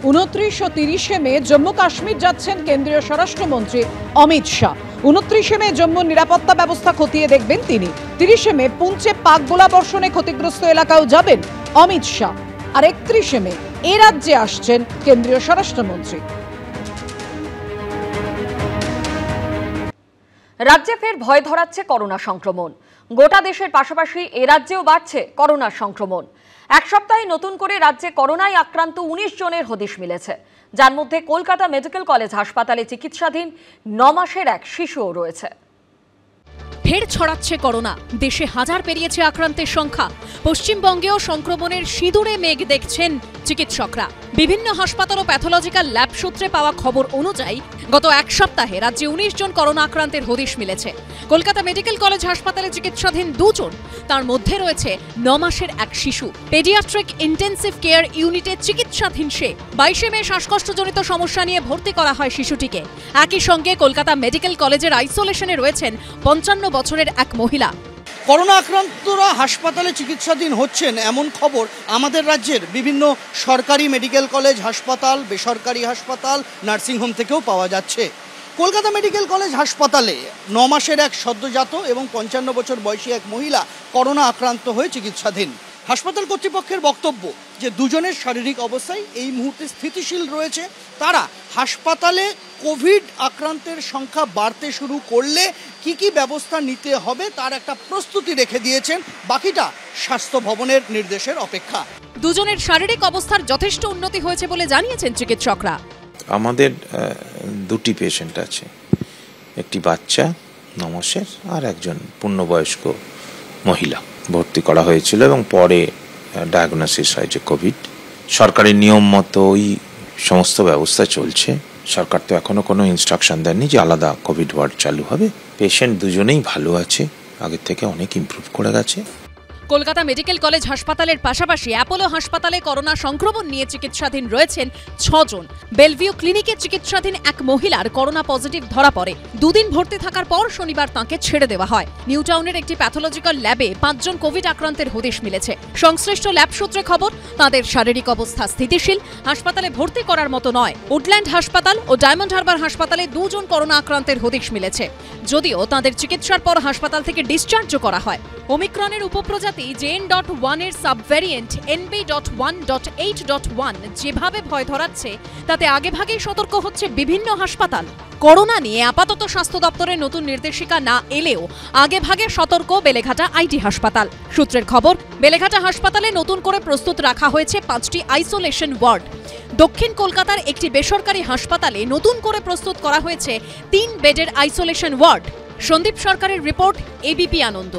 29 ও 30 মে জম্মু কাশ্মীর যাচ্ছেন কেন্দ্রীয় স্বরাষ্ট্রমন্ত্রী অমিত শাহ। 29 মে জম্মুর নিরাপত্তা ব্যবস্থা খতিয়ে দেখবেন তিনি। 30 মে পুঞ্চে পাক গোলাবর্ষণে ক্ষতিগ্রস্ত এলাকাও যাবেন অমিত শাহ। আর 31 মে এ রাজ্যে আসছেন কেন্দ্রীয় স্বরাষ্ট্রমন্ত্রী। রাজ্যে ফের ভয় ধরাচ্ছে করোনা সংক্রমণ। গোটা দেশের পাশাপাশি এ রাজ্যেও বাড়ছে করোনা সংক্রমণ। এক সপ্তাহে নতুন করে রাজ্যে করোনায় আক্রান্ত 19 জনের হদিশ মিলেছে, যার মধ্যে কলকাতা মেডিকেল কলেজ হাসপাতালে চিকিৎসাধীন 9 মাসের এক শিশুও রয়েছে। ফের ছড়াচ্ছে করোনা, দেশে হাজার পেরিয়েছে আক্রান্তের সংখ্যা। পশ্চিমবঙ্গেও সংক্রমণের সিঁদুরে মেঘ দেখছেন চিকিৎসকরা। বিভিন্ন হাসপাতাল ও প্যাথোলজিক্যাল ল্যাব সূত্রে পাওয়া খবর অনুযায়ী গত এক সপ্তাহে রাজ্যে 19 জন করোনা আক্রান্তের হদিশ মিলেছে। কলকাতা মেডিকেল কলেজ হাসপাতালে চিকিৎসাধীন 2 জন, তার মধ্যে রয়েছে 9 মাসের এক শিশু। পেডিয়াট্রিক ইন্টেন্সিভ কেয়ার ইউনিটে চিকিৎসাধীন সে। 22 মে শ্বাসকষ্টজনিত সমস্যা নিয়ে ভর্তি করা হয় শিশুটিকে। একই সঙ্গে কলকাতা মেডিকেল কলেজের আইসোলেশনে রয়েছেন 55 বছরের এক মহিলা। করোনা আক্রান্তরা হাসপাতালে চিকিৎসাধীন হচ্ছেন এমন খবর আমাদের রাজ্যের বিভিন্ন সরকারি মেডিকেল কলেজ হাসপাতাল, বেসরকারি হাসপাতাল, নার্সিংহোম থেকেও পাওয়া যাচ্ছে। কলকাতা মেডিকেল কলেজ হাসপাতালে 9 মাসের এক সদ্যজাত এবং 55 বছর বয়সী এক মহিলা করোনা আক্রান্ত হয়ে চিকিৎসাধীন। হাসপাতাল কর্তৃপক্ষের বক্তব্য যে দুজনের শারীরিক অবস্থায় এই মুহূর্তে স্থিতিশীল রয়েছে। তারা হাসপাতালে কোভিড আক্রান্তের সংখ্যা বাড়তে শুরু করলে কি ব্যবস্থা নিতে হবে তার একটা প্রস্তুতি রেখে দিয়েছেন। বাকিটা স্বাস্থ্য ভবনের নির্দেশের অপেক্ষা। দুজনের শারীরিক অবস্থার যথেষ্ট উন্নতি হয়েছে বলে জানিয়েছেন চিকিৎসকরা। আমাদের 2টি পেশেন্ট আছে, একটি বাচ্চা 9 মাসের আর একজন পূর্ণবয়স্ক মহিলা ভর্তি করা হয়েছিল এবং পরে ডায়াগনোসিস হয় যে কোভিড। সরকারি নিয়ম মতো ওই সমস্ত ব্যবস্থা চলছে। সরকার তো এখনো কোনো ইনস্ট্রাকশন দেননি যে আলাদা কোভিড ওয়ার্ড চালু হবে। পেশেন্ট দুজনেই ভালো আছে, আগের থেকে অনেক ইমপ্রুভ করে গেছে। কলকাতা মেডিকেল কলেজ হাসপাতালের পাশাপাশি অ্যাপোলো হাসপাতালে করোনা সংক্রমণ নিয়ে চিকিৎসাধীন রয়েছেন 6 জন। বেলভিউ ক্লিনিকে চিকিৎসাধীন এক মহিলার করোনা পজিটিভ ধরা পড়ে। 2 দিন ভর্তি থাকার পর শনিবার তাঁকে ছেড়ে দেওয়া হয়। নিউ টাউনের একটি প্যাথোলজিক্যাল ল্যাবে 5 জন কোভিড আক্রান্তের হদিশ মিলেছে। সংশ্লিষ্ট ল্যাব সূত্রে খবর, তাদের শারীরিক অবস্থা স্থিতিশীল, হাসপাতালে ভর্তি করার মতো নয়। উডল্যান্ড হাসপাতাল ও ডায়মন্ড হারবার হাসপাতালে 2 জন করোনা আক্রান্তের হদিশ মিলেছে, যদিও তাদের চিকিৎসার পর হাসপাতাল থেকে ডিসচার্জও করা হয়। ওমিক্রনের উপপ্রজাতি JN.1 এর সাবভ্যারিয়েন্ট NB.1.8.1 যেভাবে ভয় ধরাচ্ছে, তাতে আগেভাগেই সতর্ক হচ্ছে বিভিন্ন হাসপাতাল। করোনা নিয়ে আপাতত স্বাস্থ্য দপ্তরের নতুন নির্দেশিকা না এলেও আগেভাগে সতর্ক বেলেঘাটা আইটি হাসপাতাল। সূত্রের খবর, বেলেঘাটা হাসপাতালে নতুন করে প্রস্তুত রাখা হয়েছে 5টি আইসোলেশন ওয়ার্ড। দক্ষিণ কলকাতার একটি বেসরকারি হাসপাতালে নতুন করে প্রস্তুত করা হয়েছে 3 বেডের আইসোলেশন ওয়ার্ড। সন্দীপ সরকারের রিপোর্ট, ABP আনন্দ।